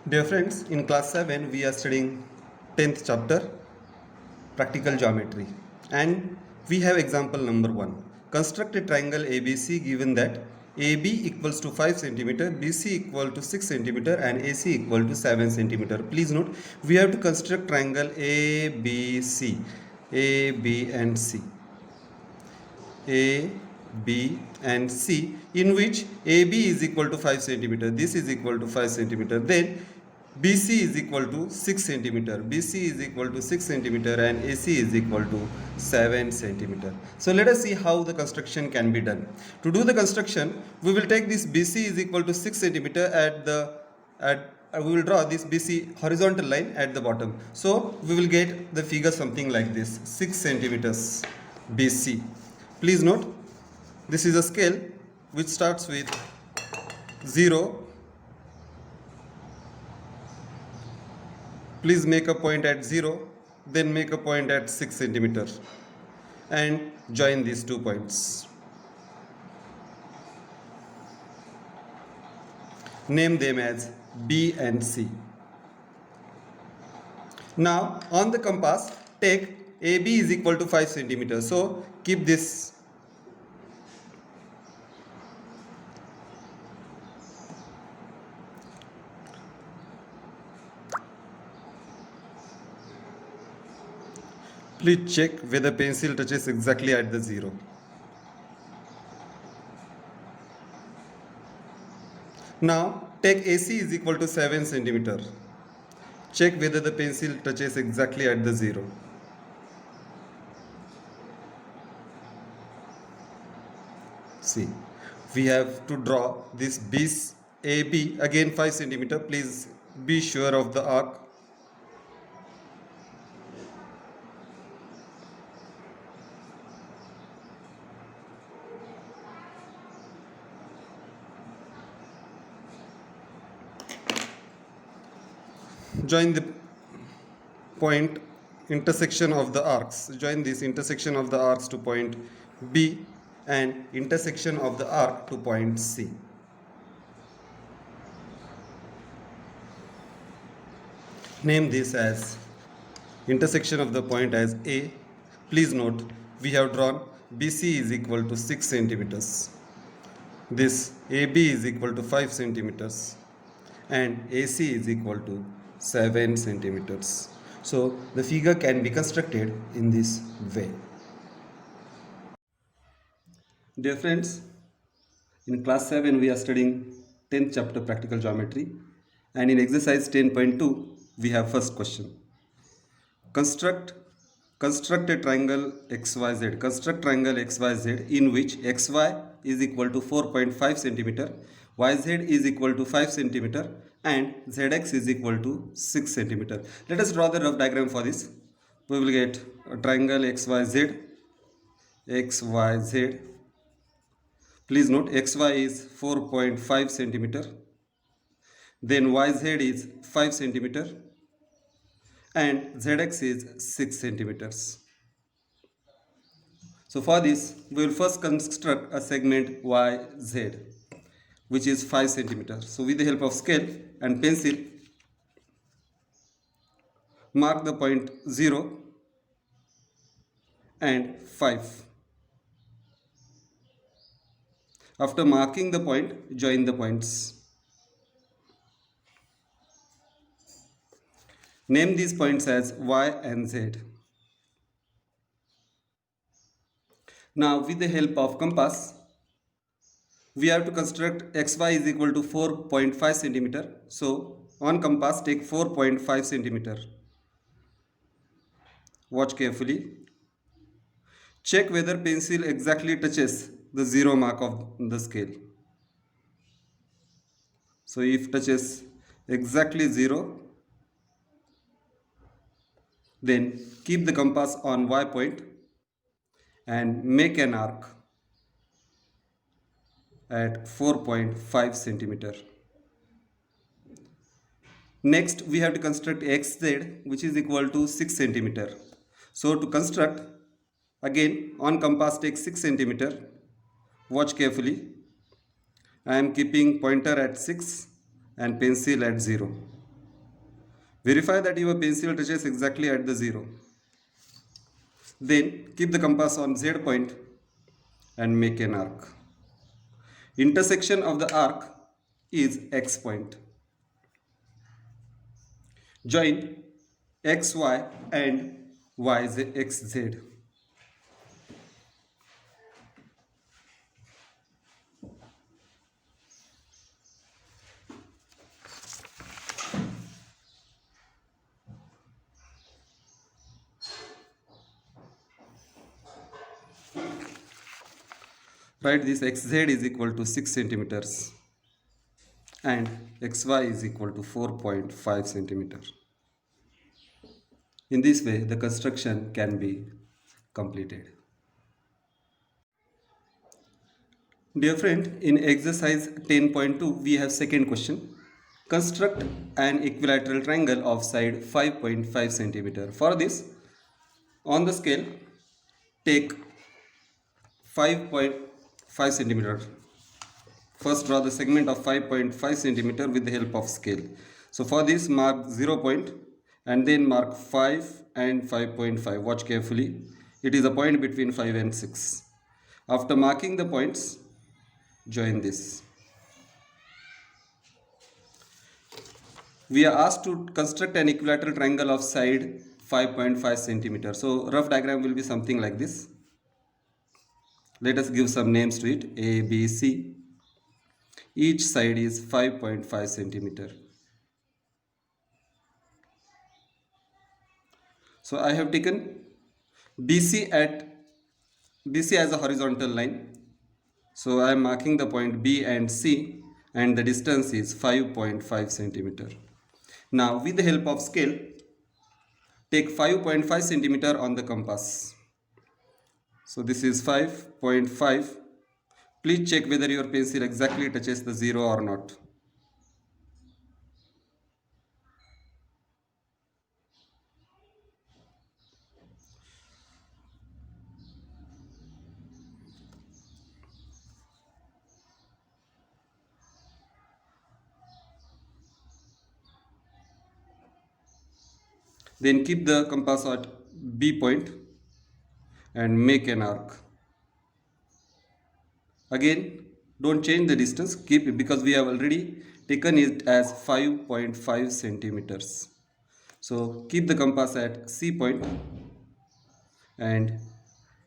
Dear friends, in class 7 we are studying 10th chapter practical geometry and we have example number 1. Construct a triangle ABC given that AB equals to 5 centimeter, BC equal to 6 centimeter and AC equal to 7 centimeter. Please note we have to construct triangle ABC, A, B and C. A, B and C in which AB is equal to 5 centimeter, this is equal to 5 centimeter, then BC is equal to 6 centimeter, BC is equal to 6 centimeter and AC is equal to 7 centimeter. So let us see how the construction can be done. To do the construction, we will take this BC is equal to 6 centimeter we will draw this BC horizontal line at the bottom. So we will get the figure something like this, 6 centimeters BC. Please note, this is a scale which starts with 0. Please make a point at 0, then make a point at 6 centimeter and join these 2 points. Name them as B and C. Now on the compass, take AB is equal to 5 centimeters. So keep this. Please check whether pencil touches exactly at the 0. Now take AC is equal to 7 centimeter. Check whether the pencil touches exactly at the 0. See, we have to draw this base AB again 5 centimeter. Please be sure of the arc. Join the point intersection of the arcs. Join this intersection of the arcs to point B and intersection of the arc to point C. Name this as intersection of the point as A. Please note we have drawn BC is equal to 6 centimeters. This AB is equal to 5 centimeters and AC is equal to 7 centimeters. So the figure can be constructed in this way. Dear friends, in class 7 we are studying 10th chapter practical geometry and in exercise 10.2 we have first question. Construct a triangle XYZ. Construct triangle XYZ in which XY is equal to 4.5 centimeter, YZ is equal to 5 centimeter and ZX is equal to 6 centimeter. Let us draw the rough diagram for this. We will get a triangle XYZ. Please note XY is 4.5 centimeter. Then YZ is 5 centimeter and ZX is 6 centimeters. So for this, we will first construct a segment YZ, which is 5 centimeters. So with the help of scale and pencil, mark the point 0 and 5. After marking the point, join the points. Name these points as Y and Z. Now with the help of compass, we have to construct XY is equal to 4.5 centimeter. So on compass take 4.5 centimeter. Watch carefully. Check whether pencil exactly touches the 0 mark of the scale. So if touches exactly 0, then keep the compass on Y point and make an arc at 4.5 centimeter. Next we have to construct XZ, which is equal to 6 centimeter. So to construct, again on compass take 6 centimeter. Watch carefully. I am keeping pointer at 6 and pencil at 0. Verify that your pencil touches exactly at the 0. Then keep the compass on Z point and make an arc. Intersection of the arc is X point. Join XY and YXZ. Write this XZ is equal to 6 centimeters and XY is equal to 4.5 centimeter. In this way, the construction can be completed. Dear friend, in exercise 10.2, we have second question. Construct an equilateral triangle of side 5.5 centimeter. For this, on the scale, take 5.5 centimeter. First, draw the segment of 5.5 centimeter with the help of scale. So for this, mark 0 point and then mark 5 and 5.5. Watch carefully. It is a point between 5 and 6. After marking the points, join this. We are asked to construct an equilateral triangle of side 5.5 centimeter. So rough diagram will be something like this. Let us give some names to it. A, B, C. Each side is 5.5 centimeter. So I have taken BC as a horizontal line. So I am marking the point B and C and the distance is 5.5 centimeter. Now with the help of scale, take 5.5 centimeter on the compass. So this is 5.5. Please check whether your pencil exactly touches the 0 or not. Then keep the compass at B point and make an arc. Again, don't change the distance, keep it because we have already taken it as 5.5 centimeters. So keep the compass at C point and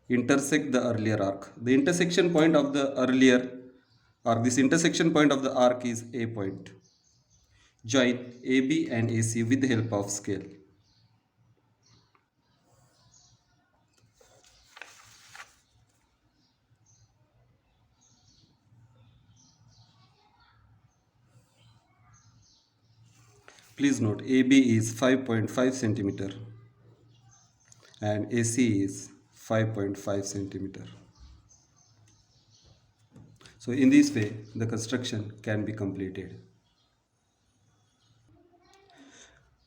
intersect the earlier arc. The intersection point of the earlier arc, this intersection point of the arc is A point. Join AB and AC with the help of scale. Please note AB is 5.5 centimeter and AC is 5.5 centimeter. So in this way, the construction can be completed.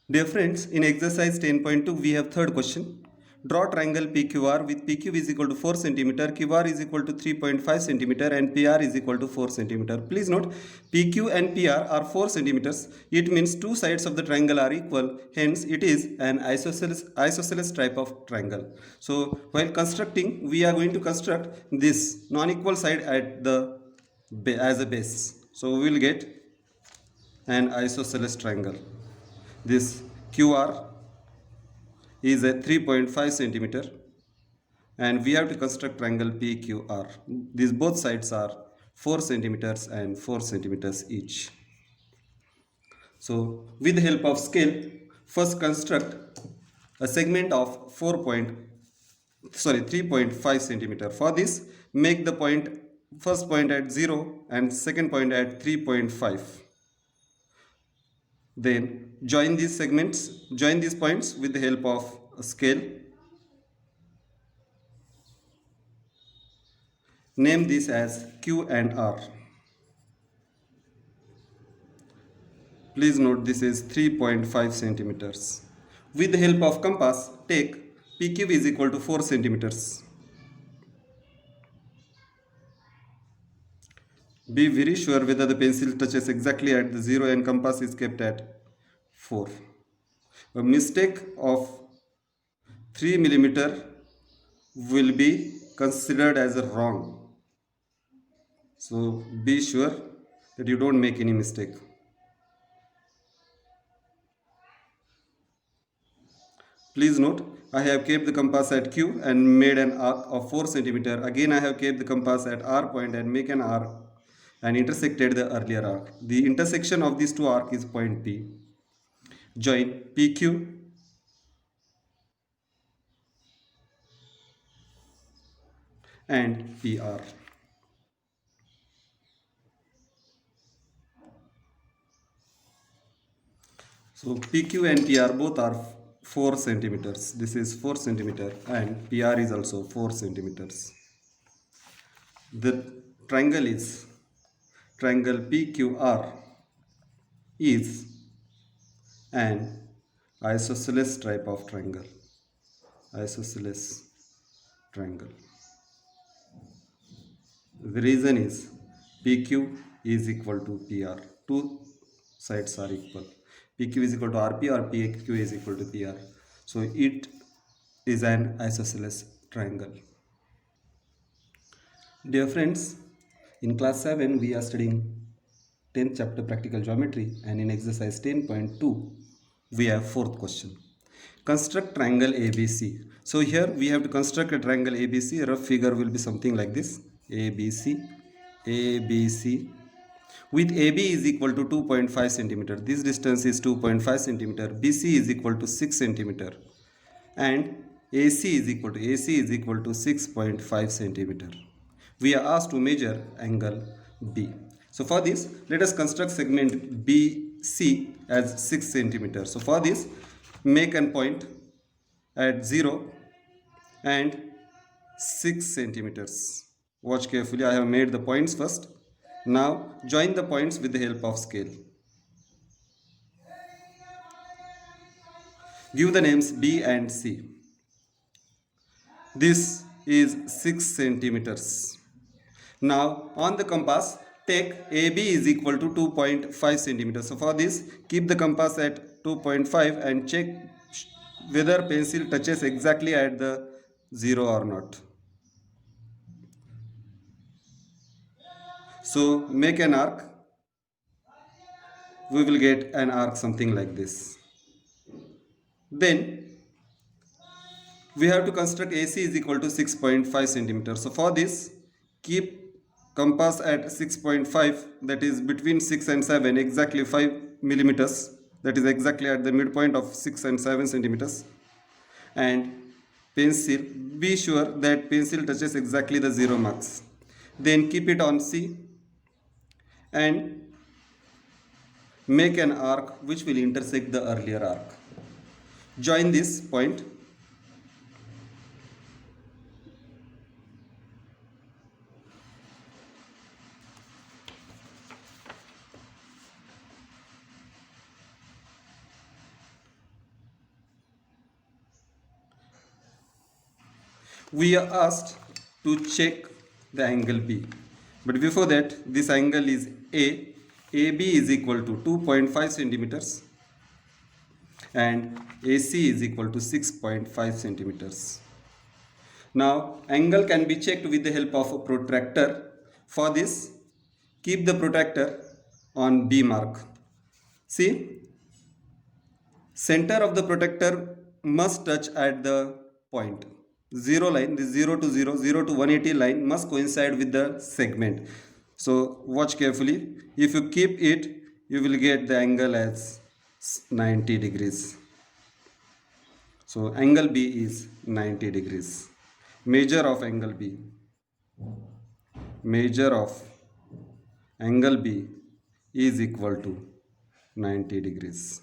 Dear friends, in exercise 10.2, we have third question. Draw triangle PQR with PQ is equal to 4 cm, QR is equal to 3.5 cm and PR is equal to 4 cm. Please note, PQ and PR are 4 cm. It means two sides of the triangle are equal. Hence, it is an isosceles type of triangle. So, while constructing, we are going to construct this non-equal side at the as a base. So, we will get an isosceles triangle. This QR is a 3.5 centimeter and we have to construct triangle PQR. These both sides are 4 centimeters and 4 centimeters each. So with the help of scale, first construct a segment of 3.5 centimeter. For this, make the first point at 0 and second point at 3.5. Then join these points with the help of a scale. Name this as Q and R. Please note this is 3.5 centimeters. With the help of compass, take PQ is equal to 4 centimeters. Be very sure whether the pencil touches exactly at the 0 and compass is kept at 4. A mistake of 3 millimeter will be considered as a wrong. So be sure that you don't make any mistake. Please note, I have kept the compass at Q and made an arc of 4 centimeter. Again, I have kept the compass at R point and make an arc and intersected the earlier arc. The intersection of these two arcs is point P. Join PQ and PR. So PQ and PR both are 4 centimeters. This is 4 centimeter and PR is also 4 centimeters. The triangle is triangle PQR is an isosceles type of triangle. Isosceles triangle. The reason is PQ is equal to PR. Two sides are equal. PQ is equal to RP or PQ is equal to PR. So it is an isosceles triangle. Dear friends, in class 7 we are studying 10th chapter practical geometry, and in exercise 10.2 we have fourth question. Construct triangle ABC. So here we have to construct a triangle ABC. A rough figure will be something like this. ABC, ABC, with AB is equal to 2.5 centimeter. This distance is 2.5 centimeter. BC is equal to 6 centimeter. And AC is equal to 6.5 centimeter. We are asked to measure angle B. So for this, let us construct segment BC as 6 centimeter. So for this, make an point at 0 and 6 centimeters. Watch carefully. I have made the points first. Now join the points with the help of scale. Give the names B and C. This is 6 centimeters. Now on the compass, take AB is equal to 2.5 centimeters. So for this, keep the compass at 2.5 and check whether pencil touches exactly at the 0 or not. So make an arc. We will get an arc something like this. Then we have to construct AC is equal to 6.5 centimeters. So for this, keep compass at 6.5, that is between 6 and 7, exactly 5 millimeters, that is exactly at the midpoint of 6 and 7 centimeters. And pencil, be sure that pencil touches exactly the 0 marks. Then keep it on C and make an arc which will intersect the earlier arc. Join this point. We are asked to check the angle B. But before that, this angle is A. AB is equal to 2.5 centimeters and AC is equal to 6.5 centimeters. Now, angle can be checked with the help of a protractor. For this, keep the protractor on B mark. See, center of the protractor must touch at the point. 0 line, this 0 to 0, 0 to 180 line must coincide with the segment. So watch carefully. If you keep it, you will get the angle as 90 degrees. So angle B is 90 degrees. Measure of angle B. Measure of angle B is equal to 90 degrees.